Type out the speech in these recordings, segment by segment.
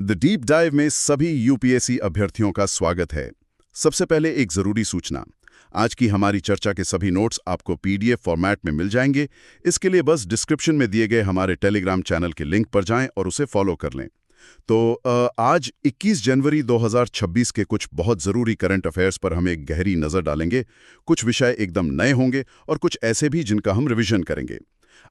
The deep dive में सभी UPSC अभ्यर्थियों का स्वागत है। सबसे पहले एक जरूरी सूचना, आज की हमारी चर्चा के सभी नोट्स आपको पीडीएफ फॉर्मेट में मिल जाएंगे। इसके लिए बस डिस्क्रिप्शन में दिए गए हमारे टेलीग्राम चैनल के लिंक पर जाएं और उसे फॉलो कर लें। तो आज 21 जनवरी 2026 के कुछ बहुत ज़रूरी करंट अफेयर्स पर हम एक गहरी नज़र डालेंगे। कुछ विषय एकदम नए होंगे और कुछ ऐसे भी जिनका हम रिवीजन करेंगे।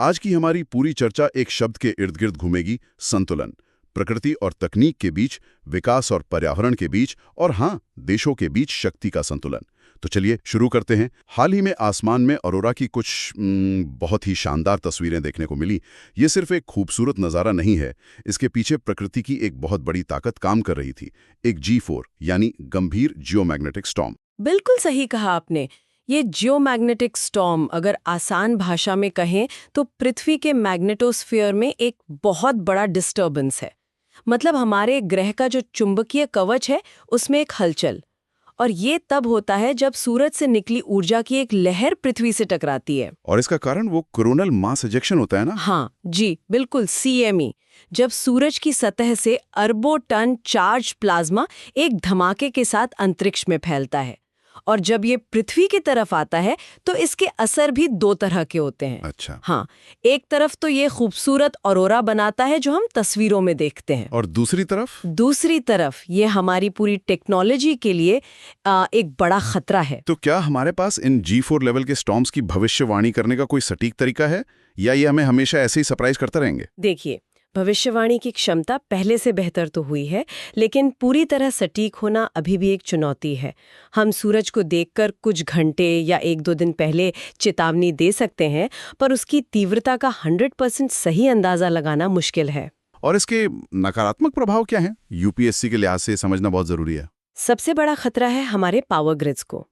आज की हमारी पूरी चर्चा एक शब्द के इर्द गिर्द घूमेगी, संतुलन। प्रकृति और तकनीक के बीच, विकास और पर्यावरण के बीच, और हाँ, देशों के बीच शक्ति का संतुलन। तो चलिए शुरू करते हैं। हाल ही में आसमान में ऑरोरा की कुछ बहुत ही शानदार तस्वीरें देखने को मिली। ये सिर्फ एक खूबसूरत नज़ारा नहीं है, इसके पीछे प्रकृति की एक बहुत बड़ी ताकत काम कर रही थी, एक G4 यानी गंभीर जियोमैग्नेटिक स्टॉर्म। बिल्कुल सही कहा आपने। ये जियोमैग्नेटिक स्टॉर्म, अगर आसान भाषा में कहें तो पृथ्वी के मैग्नेटोस्फीयर में एक बहुत बड़ा डिस्टर्बेंस है। मतलब हमारे ग्रह का जो चुंबकीय कवच है उसमें एक हलचल। और ये तब होता है जब सूरज से निकली ऊर्जा की एक लहर पृथ्वी से टकराती है। और इसका कारण वो कोरोनल मास इजेक्शन होता है ना? हाँ जी, बिल्कुल, CME। जब सूरज की सतह से अरबों टन चार्ज प्लाज्मा एक धमाके के साथ अंतरिक्ष में फैलता है, और जब ये पृथ्वी की तरफ आता है तो इसके असर भी दो तरह के होते हैं। अच्छा। हाँ, एक तरफ तो ये खूबसूरत ऑरोरा बनाता है जो हम तस्वीरों में देखते हैं, और दूसरी तरफ ये हमारी पूरी टेक्नोलॉजी के लिए एक बड़ा खतरा है। तो क्या हमारे पास इन G4 लेवल के स्टॉर्म्स की भविष्यवाणी करने का कोई सटीक तरीका है, या ये हमें हमेशा ऐसे ही सरप्राइज करते रहेंगे? देखिए, भविष्यवाणी की क्षमता पहले से बेहतर तो हुई है, लेकिन पूरी तरह सटीक होना अभी भी एक चुनौती है। हम सूरज को देखकर कुछ घंटे या 1-2 दिन पहले चेतावनी दे सकते हैं, पर उसकी तीव्रता का 100% सही अंदाजा लगाना मुश्किल है। और इसके नकारात्मक प्रभाव क्या हैं? यूपीएससी के लिहाज से समझना बहुत जरूरी है। सबसे बड़ा खतरा है हमारे पावर ग्रिड्स को।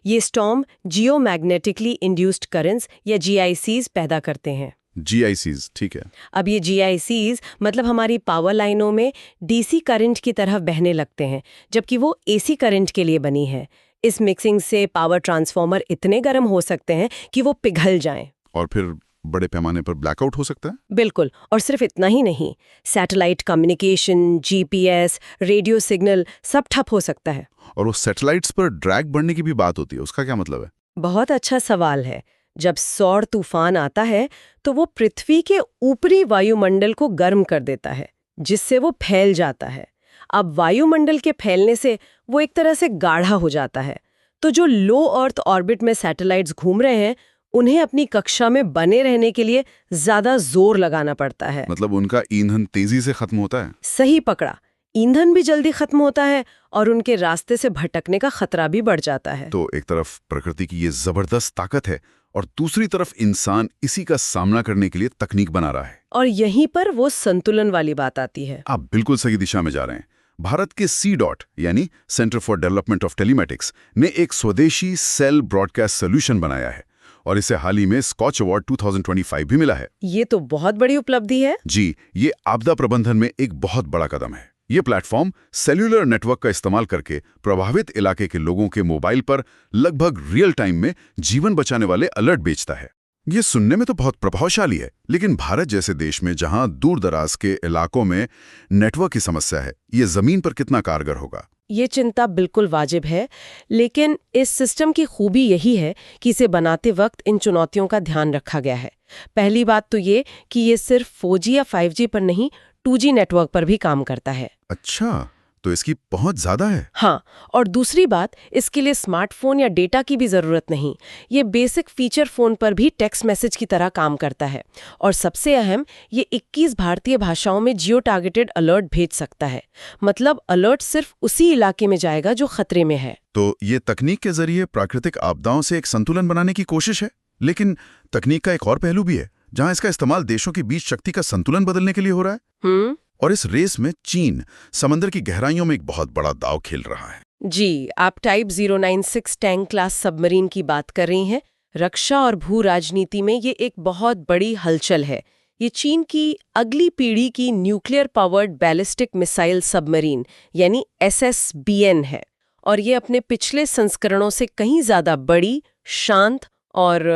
ये स्टॉर्म जियोमैग्नेटिकली इंड्यूस्ड करंट्स या GICs पैदा करते हैं। GICs, ठीक है। अब ये GICs मतलब हमारी पावर लाइनों में DC करंट की तरह बहने लगते हैं, जबकि वो AC करंट के लिए बनी है। इस मिक्सिंग से पावर ट्रांसफार्मर इतने गर्म हो सकते हैं कि वो पिघल जाएं। और फिर बड़े पैमाने पर ब्लैकआउट हो सकता है? बिल्कुल, और सिर्फ इतना ही नहीं, satellite communication, GPS, radio signal सब ठप हो सकता है। और वो सैटेलाइट्स पर ड्रैग बढ़ने की भी बात होती है, उसका क्या मतलब है? बहुत अच्छा सवाल है। जब सौर तूफान आता है तो वो पृथ्वी के ऊपरी वायुमंडल को गर्म कर देता है, जिससे वो फैल जाता है। अब वायुमंडल के फैलने से वो एक तरह से गाढ़ा हो जाता है, तो जो लो अर्थ ऑर्बिट में सैटेलाइट्स घूम रहे हैं उन्हें अपनी कक्षा में बने रहने के लिए ज्यादा जोर लगाना पड़ता है। मतलब उनका ईंधन तेजी से खत्म होता है? सही पकड़ा, ईंधन भी जल्दी खत्म होता है और उनके रास्ते से भटकने का खतरा भी बढ़ जाता है। तो एक तरफ प्रकृति की ये जबरदस्त ताकत है और दूसरी तरफ इंसान इसी का सामना करने के लिए तकनीक बना रहा है। और यहीं पर वो संतुलन वाली बात आती है। आप बिल्कुल सही दिशा में जा रहे हैं। भारत के CDOT यानी centre for development of telematics ने एक स्वदेशी सेल ब्रॉडकास्ट सोल्यूशन बनाया है, और इसे हाल ही में स्कॉच अवार्ड 2025 भी मिला है। ये तो बहुत बड़ी उपलब्धि है। जी, ये आपदा प्रबंधन में एक बहुत बड़ा कदम है। ये प्लेटफॉर्म सेल्यूलर नेटवर्क का इस्तेमाल करके प्रभावित इलाके के लोगों के मोबाइल पर लगभग रियल टाइम में जीवन बचाने वाले अलर्ट भेजता है। ये सुनने में तो बहुत प्रभावशाली है, लेकिन भारत जैसे देश में जहां दूर दराज के इलाकों में नेटवर्क की समस्या है, ये जमीन पर कितना कारगर होगा? ये चिंता बिल्कुल वाजिब है, लेकिन इस सिस्टम की खूबी यही है कि इसे बनाते वक्त इन चुनौतियों का ध्यान रखा गया है। पहली बात तो ये कि ये सिर्फ 4G या 5G पर नहीं, 2G नेटवर्क पर भी काम करता है। अच्छा, तो इसकी पहुंच ज्यादा है। हाँ, और दूसरी बात, इसके लिए स्मार्टफोन या डेटा की भी जरूरत नहीं। ये बेसिक फीचर फोन पर भी टेक्स्ट मैसेज की तरह काम करता है। और सबसे अहम, ये 21 भारतीय भाषाओं में जियो टारगेटेड अलर्ट भेज सकता है। मतलब अलर्ट सिर्फ उसी इलाके में जाएगा जो खतरे में है। तो ये तकनीक के जरिए प्राकृतिक आपदाओं से एक संतुलन बनाने की कोशिश है, लेकिन तकनीक का एक और पहलू भी है जहां इसका इस्तेमाल देशों के बीच शक्ति का संतुलन बदलने के लिए हो रहा है। और इस रेस में चीन समंदर की गहराइयों में एक बहुत बड़ा दांव खेल रहा है। जी, आप टाइप 096 टैंक क्लास सबमरीन की बात कर रही हैं। रक्षा और भू राजनीति में ये एक बहुत बड़ी हलचल है। ये चीन की अगली पीढ़ी की nuclear powered ballistic missile submarine यानी SSBN है, और ये अपने पिछले संस्करणों से कहीं ज्यादा बड़ी, शांत और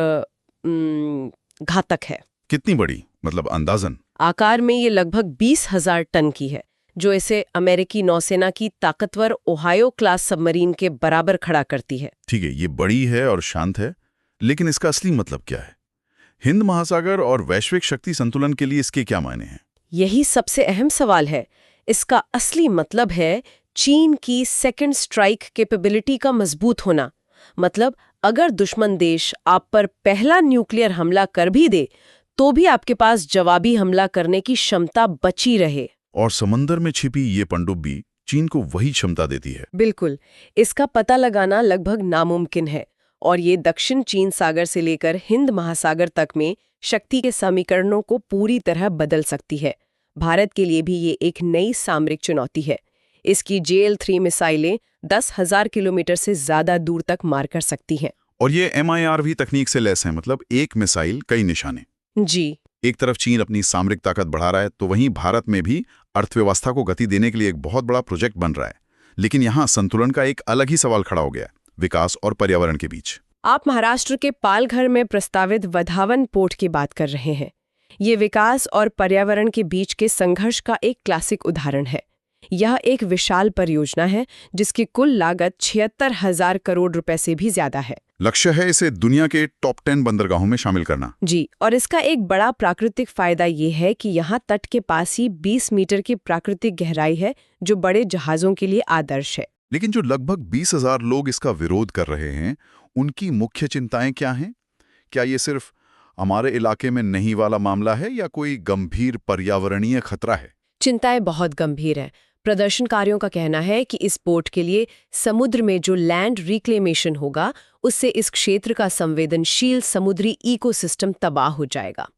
घातक है। कितनी बड़ी, मतलब अंदाजन? आकार में ये लगभग 20,000 टन की है, जो इसे अमेरिकी नौसेना की ताकतवर ओहायो क्लास सबमरीन के बराबर खड़ा करती है। ठीक है, ये बड़ी है और शांत है, लेकिन इसका असली मतलब क्या है? हिंद महासागर और वैश्विक शक्ति संतुलन के लिए इसके क्या मायने हैं? यही सबसे अहम सवाल है। इसका असली मतलब है चीन की सेकंड स्ट्राइक कैपेबिलिटी का मजबूत होना। मतलब अगर दुश्मन देश आप पर पहला न्यूक्लियर हमला कर भी दे तो भी आपके पास जवाबी हमला करने की क्षमता बची रहे। और समंदर में छिपी ये पनडुब्बी चीन को वही क्षमता देती है। बिल्कुल, इसका पता लगाना लगभग नामुमकिन है और ये दक्षिण चीन सागर से लेकर हिंद महासागर तक में शक्ति के समीकरणों को पूरी तरह बदल सकती है। भारत के लिए भी ये एक नई सामरिक चुनौती है। इसकी JL-3 मिसाइलें 10,000 किलोमीटर से ज्यादा दूर तक मार कर सकती हैं। और ये MIRV तकनीक से लैस है, मतलब एक मिसाइल कई निशाने। जी, एक तरफ चीन अपनी सामरिक ताकत बढ़ा रहा है, तो वहीं भारत में भी अर्थव्यवस्था को गति देने के लिए एक बहुत बड़ा प्रोजेक्ट बन रहा है। लेकिन यहाँ संतुलन का एक अलग ही सवाल खड़ा हो गया, विकास और पर्यावरण के बीच। आप महाराष्ट्र के पालघर में प्रस्तावित वधावन पोर्ट की बात कर रहे हैं। ये विकास और पर्यावरण के बीच के संघर्ष का एक क्लासिक उदाहरण है। यह एक विशाल परियोजना है जिसकी कुल लागत 76,000 करोड़ रुपए से भी ज्यादा है। लक्ष्य है इसे दुनिया के टॉप 10 बंदरगाहों में शामिल करना। जी, और इसका एक बड़ा प्राकृतिक फायदा ये है कि यहाँ तट के पास ही 20 मीटर की प्राकृतिक गहराई है, जो बड़े जहाजों के लिए आदर्श है। लेकिन जो लगभग 20,000 लोग इसका विरोध कर रहे हैं, उनकी मुख्य चिंताएं क्या हैं? क्या ये सिर्फ हमारे इलाके में नहीं वाला मामला है या कोई गंभीर पर्यावरणीय खतरा है? चिंताएं बहुत गंभीर हैं। प्रदर्शनकारियों का कहना है कि इस पोर्ट के लिए समुद्र में जो लैंड रिक्लेमेशन होगा, उससे इस क्षेत्र का संवेदनशील समुद्री इकोसिस्टम तबाह हो जाएगा।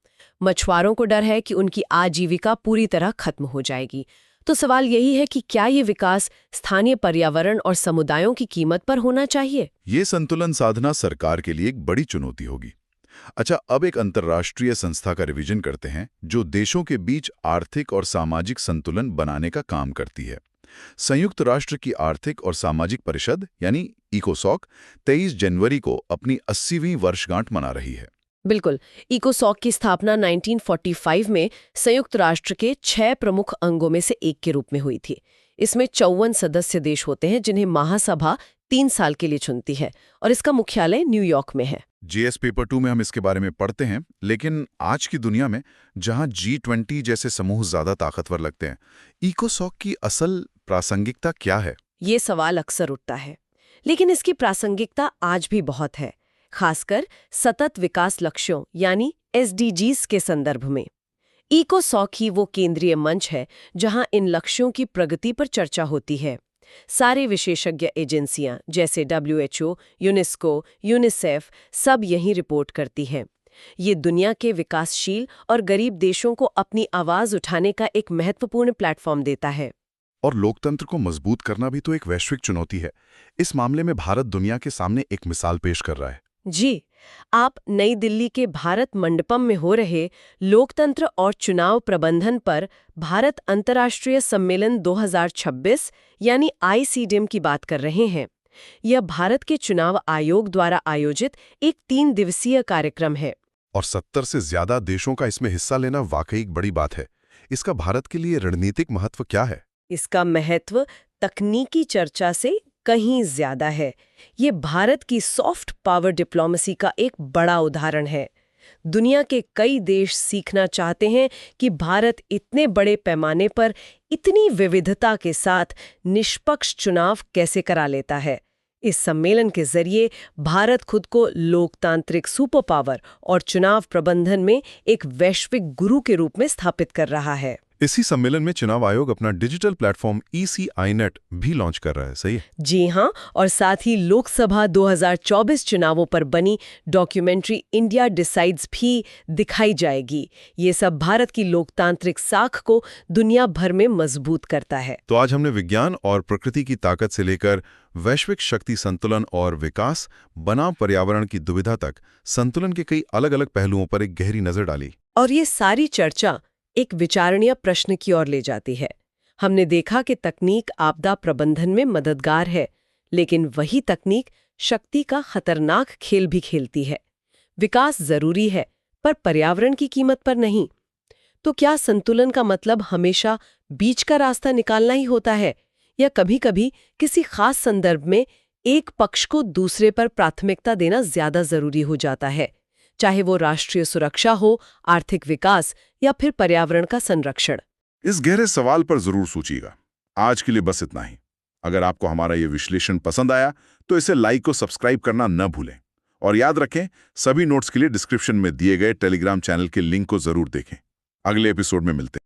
मछुआरों को डर है कि उनकी आजीविका पूरी तरह खत्म हो जाएगी। तो सवाल यही है कि क्या ये विकास स्थानीय पर्यावरण और समुदायों की कीमत पर होना चाहिए? ये संतुलन साधना सरकार के लिए एक बड़ी चुनौती होगी। अच्छा, अब एक अंतर्राष्ट्रीय संस्था का रिवीजन करते हैं जो देशों के बीच आर्थिक और सामाजिक संतुलन बनाने का काम करती है। संयुक्त राष्ट्र की आर्थिक और सामाजिक परिषद यानी इकोसॉक 23 जनवरी को अपनी 80वीं वर्षगांठ मना रही है। बिल्कुल, इकोसॉक की स्थापना 1945 में संयुक्त राष्ट्र के 6 प्रमुख अंगों में से एक के रूप में हुई थी। इसमें 54 सदस्य देश होते हैं जिन्हें महासभा 3 साल के लिए चुनती है और इसका मुख्यालय न्यूयॉर्क में है। JS पेपर 2 में हम इसके बारे में पढ़ते हैं, लेकिन आज की दुनिया में जहां G20 जैसे समूह ज्यादा ताकतवर लगते हैं, इकोसॉक की असल प्रासंगिकता क्या है? ये सवाल अक्सर उठता है, लेकिन इसकी प्रासंगिकता आज भी बहुत है, खासकर सतत विकास लक्ष्यों यानी SDGs के संदर्भ में। इकोसॉक ही वो केंद्रीय मंच है जहां इन लक्ष्यों की प्रगति पर चर्चा होती है। सारे विशेषज्ञ एजेंसियां जैसे WHO, यूनेस्को, यूनिसेफ सब यहीं रिपोर्ट करती हैं। ये दुनिया के विकासशील और गरीब देशों को अपनी आवाज उठाने का एक महत्वपूर्ण प्लेटफॉर्म देता है। और लोकतंत्र को मजबूत करना भी तो एक वैश्विक चुनौती है। इस मामले में भारत दुनिया के सामने एक मिसाल पेश कर रहा है। जी, आप नई दिल्ली के भारत मंडपम में हो रहे लोकतंत्र और चुनाव प्रबंधन पर भारत अंतर्राष्ट्रीय सम्मेलन 2026 यानी ICDM की बात कर रहे हैं। यह भारत के चुनाव आयोग द्वारा आयोजित एक 3 दिवसीय कार्यक्रम है। और 70 से ज्यादा देशों का इसमें हिस्सा लेना वाकई एक बड़ी बात है। इसका भारत के लिए रणनीतिक महत्व क्या है? इसका महत्व तकनीकी चर्चा से कहीं ज्यादा है। ये भारत की सॉफ्ट पावर डिप्लोमेसी का एक बड़ा उदाहरण है। दुनिया के कई देश सीखना चाहते हैं कि भारत इतने बड़े पैमाने पर इतनी विविधता के साथ निष्पक्ष चुनाव कैसे करा लेता है। इस सम्मेलन के जरिए भारत खुद को लोकतांत्रिक सुपर पावर और चुनाव प्रबंधन में एक वैश्विक गुरु के रूप में स्थापित कर रहा है। इसी सम्मेलन में चुनाव आयोग अपना डिजिटल प्लेटफॉर्म ECINET भी लॉन्च कर रहा है, सही है? जी हाँ, और साथ ही लोकसभा 2024 चुनावों पर बनी डॉक्यूमेंट्री इंडिया डिसाइड्स भी दिखाई जाएगी। ये सब भारत की लोकतांत्रिक साख को दुनिया भर में मजबूत करता है। तो आज हमने विज्ञान और प्रकृति की ताकत से लेकर वैश्विक शक्ति संतुलन और विकास बनाम पर्यावरण की दुविधा तक संतुलन के कई अलग-अलग पहलुओं पर एक गहरी नजर डाली। और ये सारी चर्चा एक विचारणीय प्रश्न की ओर ले जाती है। हमने देखा कि तकनीक आपदा प्रबंधन में मददगार है, लेकिन वही तकनीक शक्ति का खतरनाक खेल भी खेलती है। विकास जरूरी है, पर पर्यावरण की कीमत पर नहीं। तो क्या संतुलन का मतलब हमेशा बीच का रास्ता निकालना ही होता है, या कभी-कभी किसी खास संदर्भ में एक पक्ष को दूसरे पर प्राथमिकता देना ज्यादा जरूरी हो जाता है, चाहे वो राष्ट्रीय सुरक्षा हो, आर्थिक विकास या फिर पर्यावरण का संरक्षण। इस गहरे सवाल पर जरूर सोचिएगा। आज के लिए बस इतना ही। अगर आपको हमारा ये विश्लेषण पसंद आया तो इसे लाइक और सब्सक्राइब करना न भूलें। और याद रखें, सभी नोट्स के लिए डिस्क्रिप्शन में दिए गए टेलीग्राम चैनल के लिंक को जरूर देखें। अगले एपिसोड में मिलते हैं।